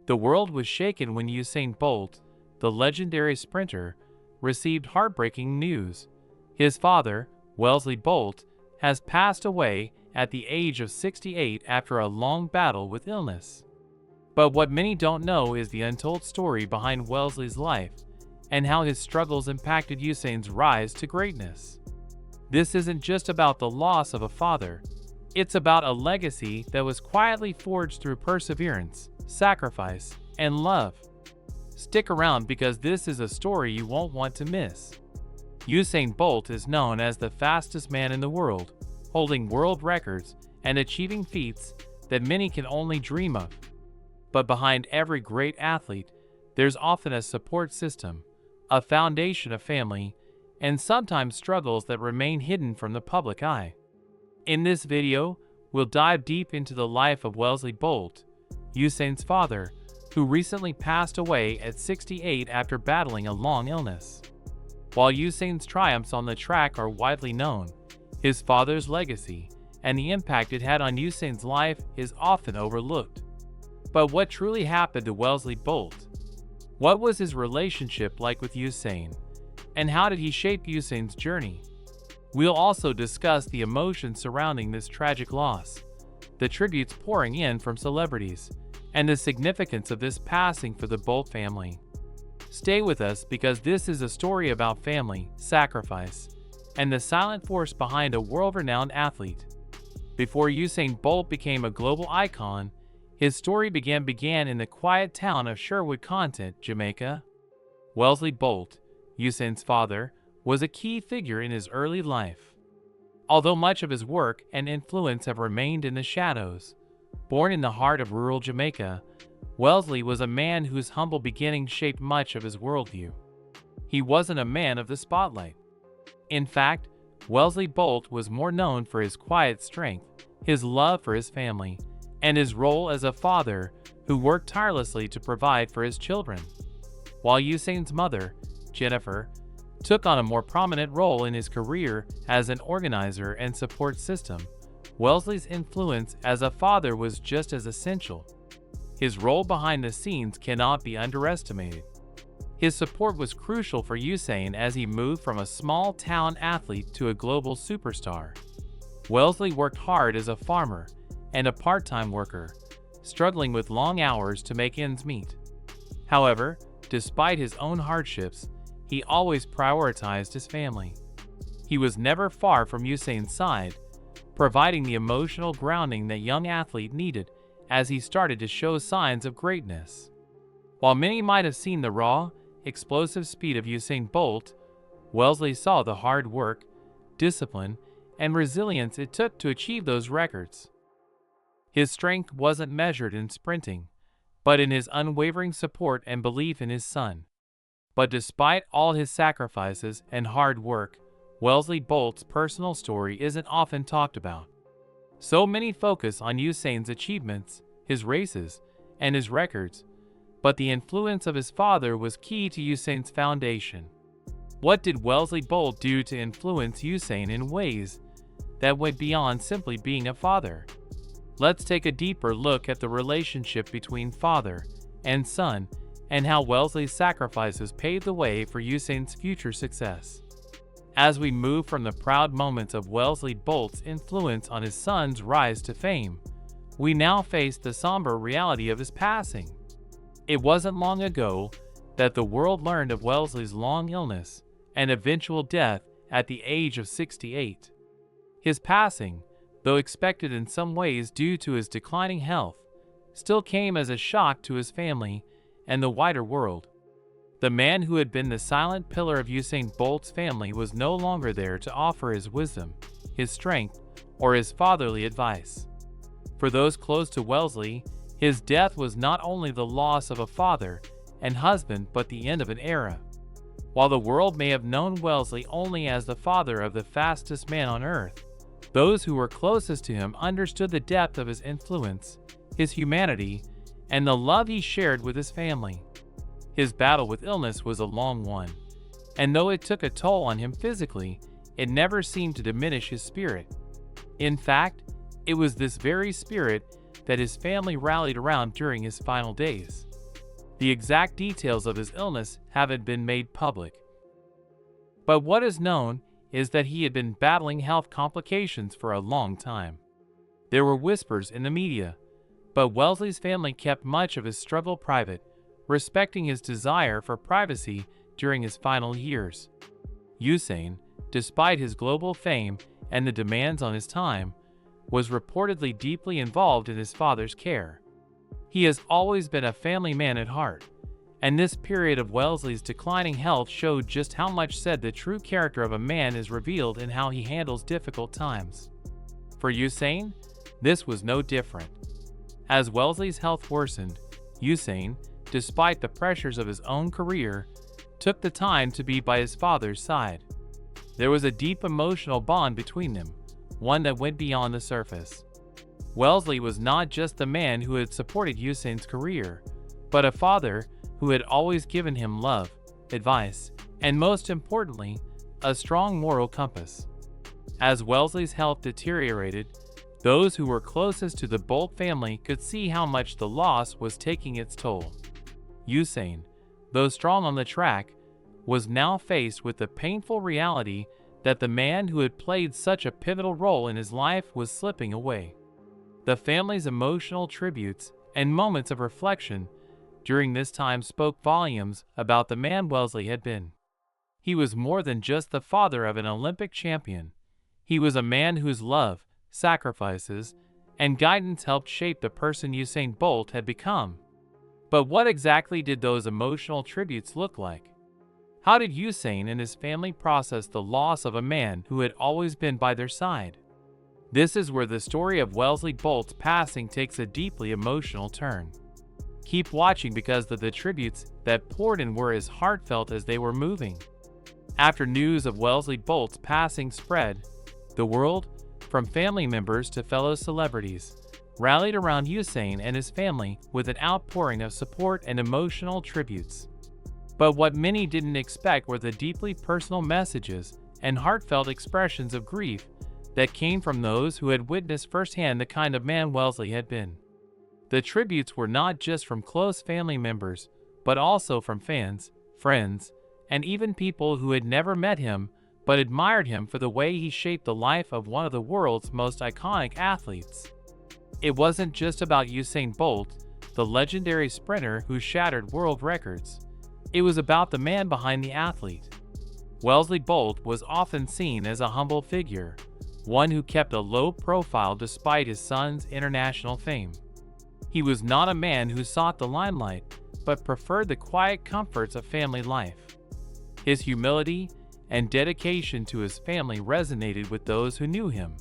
The world was shaken when Usain Bolt, the legendary sprinter, received heartbreaking news. His father, Wellsley Bolt, has passed away at the age of 68 after a long battle with illness. But what many don't know is the untold story behind Wellesley's life and how his struggles impacted Usain's rise to greatness. This isn't just about the loss of a father, it's about a legacy that was quietly forged through perseverance, sacrifice, and love. Stick around because this is a story you won't want to miss. Usain Bolt is known as the fastest man in the world, holding world records and achieving feats that many can only dream of. But behind every great athlete, there's often a support system, a foundation of family, and sometimes struggles that remain hidden from the public eye. In this video, we'll dive deep into the life of Wellesley Bolt, Usain's father, who recently passed away at 68 after battling a long illness. While Usain's triumphs on the track are widely known, his father's legacy and the impact it had on Usain's life is often overlooked. But what truly happened to Wellesley Bolt? What was his relationship like with Usain? And how did he shape Usain's journey? We'll also discuss the emotions surrounding this tragic loss, the tributes pouring in from celebrities, and the significance of this passing for the Bolt family. Stay with us because this is a story about family, sacrifice, and the silent force behind a world-renowned athlete. Before Usain Bolt became a global icon, his story began in the quiet town of Sherwood Content, Jamaica. Wellesley Bolt, Usain's father, was a key figure in his early life. Although much of his work and influence have remained in the shadows, born in the heart of rural Jamaica, Wellesley was a man whose humble beginnings shaped much of his worldview. He wasn't a man of the spotlight. In fact, Wellesley Bolt was more known for his quiet strength, his love for his family, and his role as a father who worked tirelessly to provide for his children. While Usain's mother, Jennifer, took on a more prominent role in his career as an organizer and support system, Wellesley's influence as a father was just as essential. His role behind the scenes cannot be underestimated. His support was crucial for Usain as he moved from a small-town athlete to a global superstar. Wellesley worked hard as a farmer and a part-time worker, struggling with long hours to make ends meet. However, despite his own hardships, he always prioritized his family. He was never far from Usain's side, providing the emotional grounding that young athlete needed as he started to show signs of greatness. While many might have seen the raw, explosive speed of Usain Bolt, Wellesley saw the hard work, discipline, and resilience it took to achieve those records. His strength wasn't measured in sprinting, but in his unwavering support and belief in his son. But despite all his sacrifices and hard work, Wellesley Bolt's personal story isn't often talked about. So many focus on Usain's achievements, his races, and his records, but the influence of his father was key to Usain's foundation. What did Wellesley Bolt do to influence Usain in ways that went beyond simply being a father? Let's take a deeper look at the relationship between father and son and how Wellesley's sacrifices paved the way for Usain's future success. As we move from the proud moments of Wellesley Bolt's influence on his son's rise to fame, we now face the somber reality of his passing. It wasn't long ago that the world learned of Wellesley's long illness and eventual death at the age of 68. His passing, though expected in some ways due to his declining health, still came as a shock to his family and the wider world. The man who had been the silent pillar of Usain Bolt's family was no longer there to offer his wisdom, his strength, or his fatherly advice. For those close to Wellesley, his death was not only the loss of a father and husband but the end of an era. While the world may have known Wellesley only as the father of the fastest man on earth, those who were closest to him understood the depth of his influence, his humanity, and the love he shared with his family. His battle with illness was a long one, and though it took a toll on him physically, it never seemed to diminish his spirit. In fact, it was this very spirit that his family rallied around during his final days. The exact details of his illness haven't been made public, but what is known is that he had been battling health complications for a long time. There were whispers in the media, but Wellsley's family kept much of his struggle private, respecting his desire for privacy during his final years. Usain, despite his global fame and the demands on his time, was reportedly deeply involved in his father's care. He has always been a family man at heart, and this period of Wellesley's declining health showed just how much said the true character of a man is revealed in how he handles difficult times. For Usain, this was no different. As Wellesley's health worsened, Usain, despite the pressures of his own career, took the time to be by his father's side. There was a deep emotional bond between them, one that went beyond the surface. Wellsley was not just the man who had supported Usain's career, but a father who had always given him love, advice, and most importantly, a strong moral compass. As Wellesley's health deteriorated, those who were closest to the Bolt family could see how much the loss was taking its toll. Usain, though strong on the track, was now faced with the painful reality that the man who had played such a pivotal role in his life was slipping away. The family's emotional tributes and moments of reflection during this time spoke volumes about the man Wellsley had been. He was more than just the father of an Olympic champion. He was a man whose love, sacrifices, and guidance helped shape the person Usain Bolt had become. But what exactly did those emotional tributes look like? How did Usain and his family process the loss of a man who had always been by their side? This is where the story of Wellsley Bolt's passing takes a deeply emotional turn. Keep watching because the tributes that poured in were as heartfelt as they were moving. After news of Wellsley Bolt's passing spread, the world, from family members to fellow celebrities, rallied around Usain and his family with an outpouring of support and emotional tributes. But what many didn't expect were the deeply personal messages and heartfelt expressions of grief that came from those who had witnessed firsthand the kind of man Wellsley had been. The tributes were not just from close family members, but also from fans, friends, and even people who had never met him but admired him for the way he shaped the life of one of the world's most iconic athletes. It wasn't just about Usain Bolt, the legendary sprinter who shattered world records. It was about the man behind the athlete. Wellsley Bolt was often seen as a humble figure, one who kept a low profile despite his son's international fame. He was not a man who sought the limelight, but preferred the quiet comforts of family life. His humility and dedication to his family resonated with those who knew him.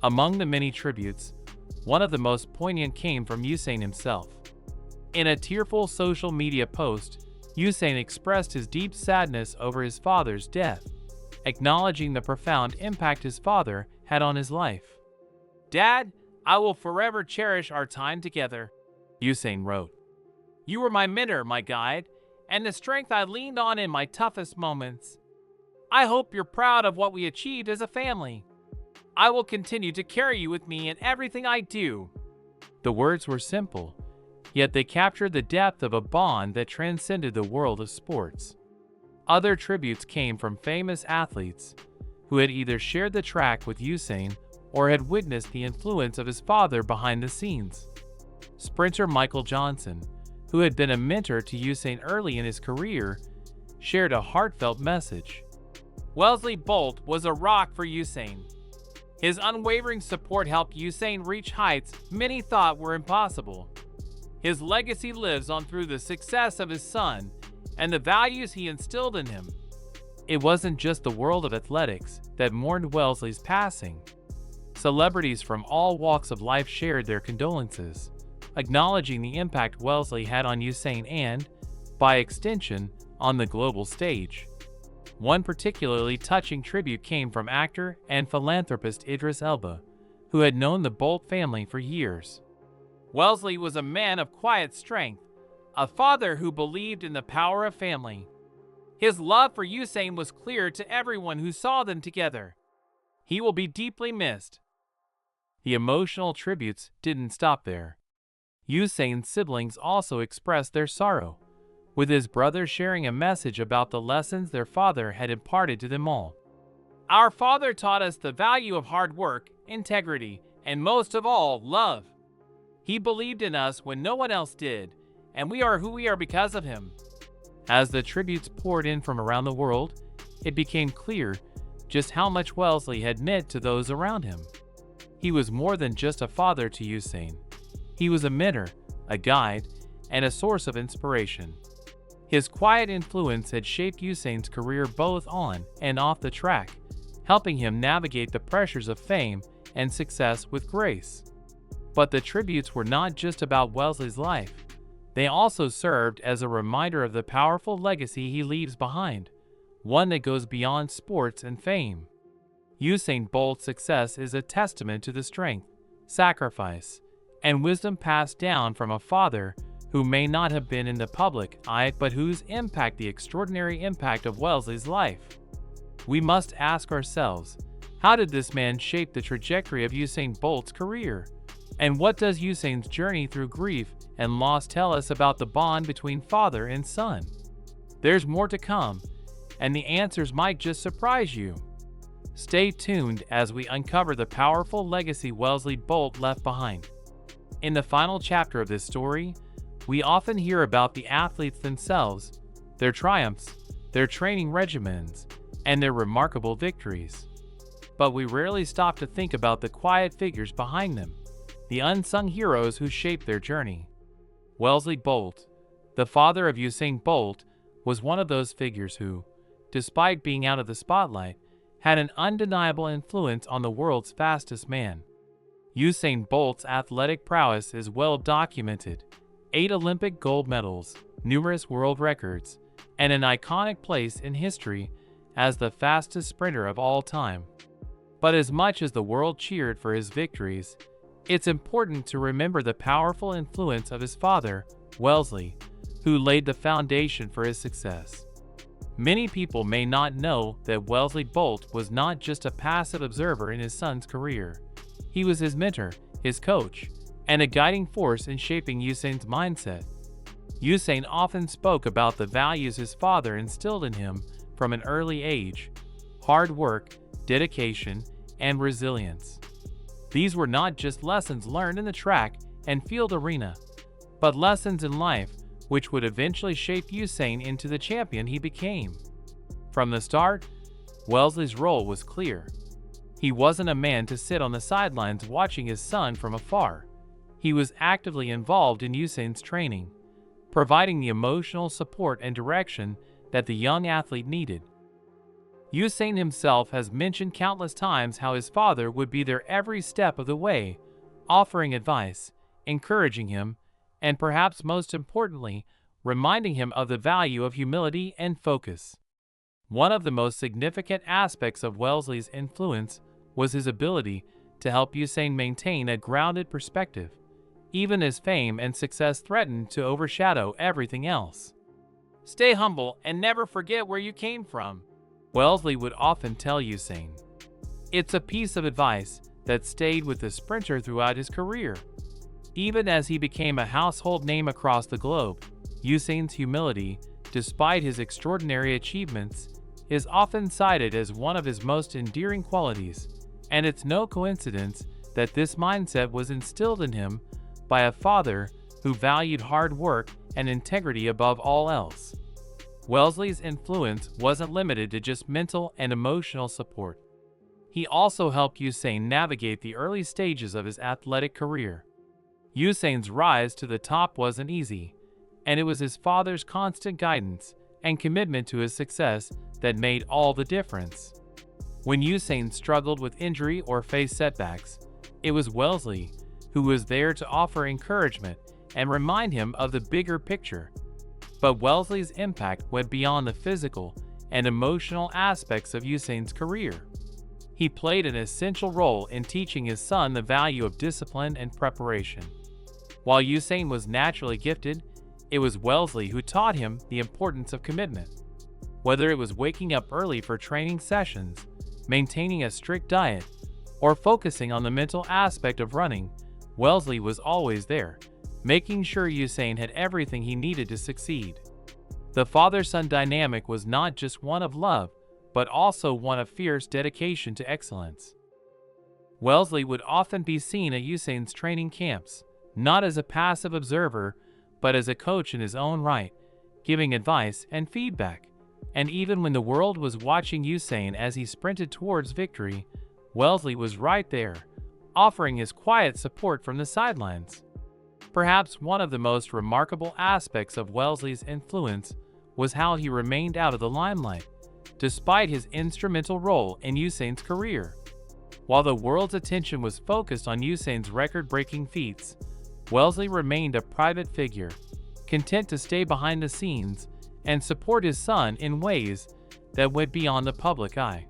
Among the many tributes, one of the most poignant came from Usain himself. In a tearful social media post, Usain expressed his deep sadness over his father's death, acknowledging the profound impact his father had on his life. "Dad, I will forever cherish our time together," Usain wrote. "You were my mentor, my guide, and the strength I leaned on in my toughest moments. I hope you're proud of what we achieved as a family. I will continue to carry you with me in everything I do." The words were simple, yet they captured the depth of a bond that transcended the world of sports. Other tributes came from famous athletes who had either shared the track with Usain or had witnessed the influence of his father behind the scenes. Sprinter Michael Johnson, who had been a mentor to Usain early in his career, shared a heartfelt message. "Wellsley Bolt was a rock for Usain. His unwavering support helped Usain reach heights many thought were impossible. His legacy lives on through the success of his son and the values he instilled in him." It wasn't just the world of athletics that mourned Wellsley's passing. Celebrities from all walks of life shared their condolences, acknowledging the impact Wellsley had on Usain and, by extension, on the global stage. One particularly touching tribute came from actor and philanthropist Idris Elba, who had known the Bolt family for years. "Wellsley was a man of quiet strength, a father who believed in the power of family. His love for Usain was clear to everyone who saw them together. He will be deeply missed." The emotional tributes didn't stop there. Usain's siblings also expressed their sorrow, with his brother sharing a message about the lessons their father had imparted to them all. Our father taught us the value of hard work, integrity, and most of all, love. He believed in us when no one else did, and we are who we are because of him. As the tributes poured in from around the world, it became clear just how much Wellesley had meant to those around him. He was more than just a father to Usain. He was a mentor, a guide, and a source of inspiration. His quiet influence had shaped Usain's career both on and off the track, helping him navigate the pressures of fame and success with grace. But the tributes were not just about Wellesley's life. They also served as a reminder of the powerful legacy he leaves behind, one that goes beyond sports and fame. Usain Bolt's success is a testament to the strength, sacrifice, and wisdom passed down from a father who may not have been in the public eye but whose impact the extraordinary impact of Wellesley's life. We must ask ourselves, how did this man shape the trajectory of Usain Bolt's career? And what does Usain's journey through grief and loss tell us about the bond between father and son? There's more to come, and the answers might just surprise you. Stay tuned as we uncover the powerful legacy Wellsley Bolt left behind. In the final chapter of this story, we often hear about the athletes themselves, their triumphs, their training regimens, and their remarkable victories. But we rarely stop to think about the quiet figures behind them, the unsung heroes who shaped their journey. Wellsley Bolt, the father of Usain Bolt, was one of those figures who, despite being out of the spotlight, had an undeniable influence on the world's fastest man. Usain Bolt's athletic prowess is well documented: 8 Olympic gold medals, numerous world records, and an iconic place in history as the fastest sprinter of all time. But as much as the world cheered for his victories, it's important to remember the powerful influence of his father, Wellesley, who laid the foundation for his success. Many people may not know that Wellsley Bolt was not just a passive observer in his son's career. He was his mentor, his coach, and a guiding force in shaping Usain's mindset. Usain often spoke about the values his father instilled in him from an early age: hard work, dedication, and resilience. These were not just lessons learned in the track and field arena, but lessons in life which would eventually shape Usain into the champion he became. From the start, Wellesley's role was clear. He wasn't a man to sit on the sidelines watching his son from afar. He was actively involved in Usain's training, providing the emotional support and direction that the young athlete needed. Usain himself has mentioned countless times how his father would be there every step of the way, offering advice, encouraging him, and perhaps most importantly, reminding him of the value of humility and focus. One of the most significant aspects of Wellesley's influence was his ability to help Usain maintain a grounded perspective, even as fame and success threatened to overshadow everything else. Stay humble and never forget where you came from, Wellesley would often tell Usain. It's a piece of advice that stayed with the sprinter throughout his career. Even as he became a household name across the globe, Usain's humility, despite his extraordinary achievements, is often cited as one of his most endearing qualities, and it's no coincidence that this mindset was instilled in him by a father who valued hard work and integrity above all else. Wellesley's influence wasn't limited to just mental and emotional support. He also helped Usain navigate the early stages of his athletic career. Usain's rise to the top wasn't easy, and it was his father's constant guidance and commitment to his success that made all the difference. When Usain struggled with injury or faced setbacks, it was Wellesley who was there to offer encouragement and remind him of the bigger picture. But Wellesley's impact went beyond the physical and emotional aspects of Usain's career. He played an essential role in teaching his son the value of discipline and preparation. While Usain was naturally gifted, it was Wellesley who taught him the importance of commitment. Whether it was waking up early for training sessions, maintaining a strict diet, or focusing on the mental aspect of running, Wellesley was always there, making sure Usain had everything he needed to succeed. The father-son dynamic was not just one of love, but also one of fierce dedication to excellence. Wellsley would often be seen at Usain's training camps, not as a passive observer, but as a coach in his own right, giving advice and feedback. And even when the world was watching Usain as he sprinted towards victory, Wellsley was right there, offering his quiet support from the sidelines. Perhaps one of the most remarkable aspects of Wellsley's influence was how he remained out of the limelight, despite his instrumental role in Usain's career. While the world's attention was focused on Usain's record-breaking feats, Wellsley remained a private figure, content to stay behind the scenes and support his son in ways that went beyond the public eye.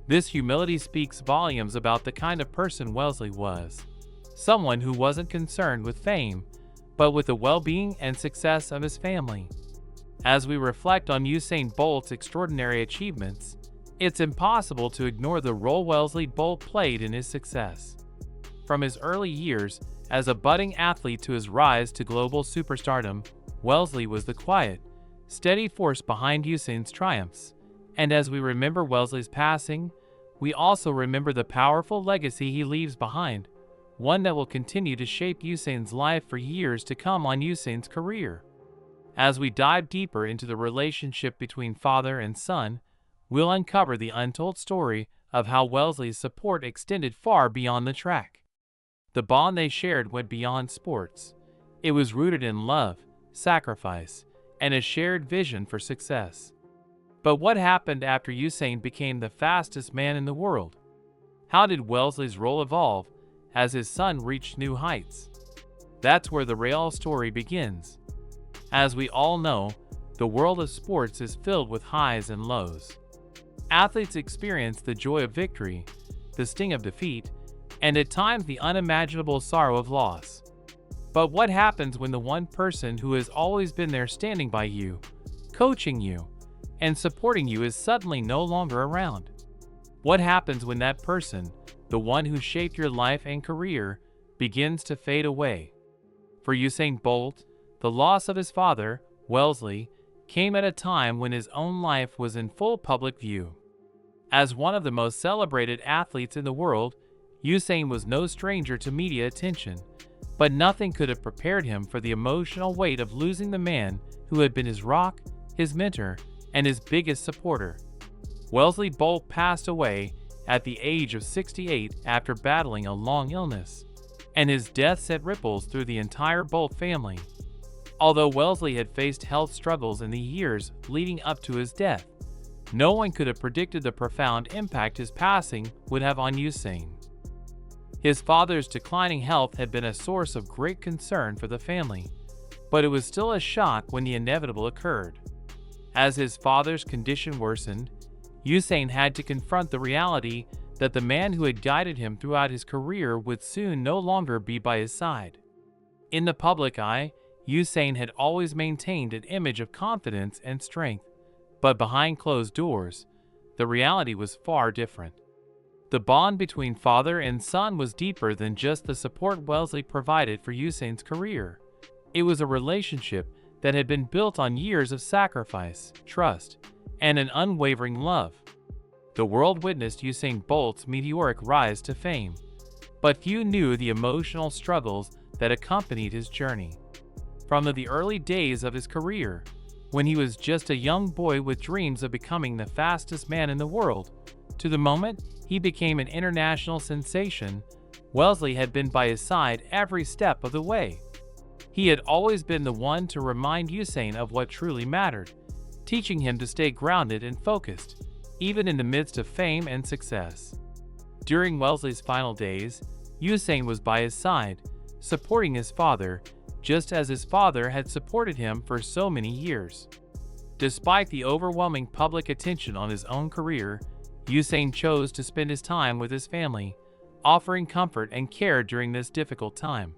This humility speaks volumes about the kind of person Wellsley was, someone who wasn't concerned with fame, but with the well-being and success of his family. As we reflect on Usain Bolt's extraordinary achievements, it's impossible to ignore the role Wellsley Bolt played in his success. From his early years as a budding athlete to his rise to global superstardom, Wellsley was the quiet, steady force behind Usain's triumphs. And as we remember Wellsley's passing, we also remember the powerful legacy he leaves behind, one that will continue to shape Usain's life for years to come on Usain's career. As we dive deeper into the relationship between father and son, we'll uncover the untold story of how Wellsley's support extended far beyond the track. The bond they shared went beyond sports. It was rooted in love, sacrifice, and a shared vision for success. But what happened after Usain became the fastest man in the world? How did Wellsley's role evolve as his son reached new heights? That's where the real story begins. As we all know, the world of sports is filled with highs and lows. Athletes experience the joy of victory, the sting of defeat, and at times the unimaginable sorrow of loss. But what happens when the one person who has always been there standing by you, coaching you, and supporting you is suddenly no longer around? What happens when that person, the one who shaped your life and career, begins to fade away? For Usain Bolt, the loss of his father, Wellesley, came at a time when his own life was in full public view. As one of the most celebrated athletes in the world, Usain was no stranger to media attention, but nothing could have prepared him for the emotional weight of losing the man who had been his rock, his mentor, and his biggest supporter. Wellsley Bolt passed away at the age of 68 after battling a long illness, and his death sent ripples through the entire Bolt family. Although Wellsley had faced health struggles in the years leading up to his death, no one could have predicted the profound impact his passing would have on Usain. His father's declining health had been a source of great concern for the family, but it was still a shock when the inevitable occurred. As his father's condition worsened, Usain had to confront the reality that the man who had guided him throughout his career would soon no longer be by his side. In the public eye, Usain had always maintained an image of confidence and strength, but behind closed doors, the reality was far different. The bond between father and son was deeper than just the support Wellsley provided for Usain's career. It was a relationship that had been built on years of sacrifice, trust, and an unwavering love. The world witnessed Usain Bolt's meteoric rise to fame, but few knew the emotional struggles that accompanied his journey. From the early days of his career, when he was just a young boy with dreams of becoming the fastest man in the world, to the moment he became an international sensation, Wellsley had been by his side every step of the way. He had always been the one to remind Usain of what truly mattered, teaching him to stay grounded and focused, even in the midst of fame and success. During Wellsley's final days, Usain was by his side, supporting his father, just as his father had supported him for so many years. Despite the overwhelming public attention on his own career, Usain chose to spend his time with his family, offering comfort and care during this difficult time.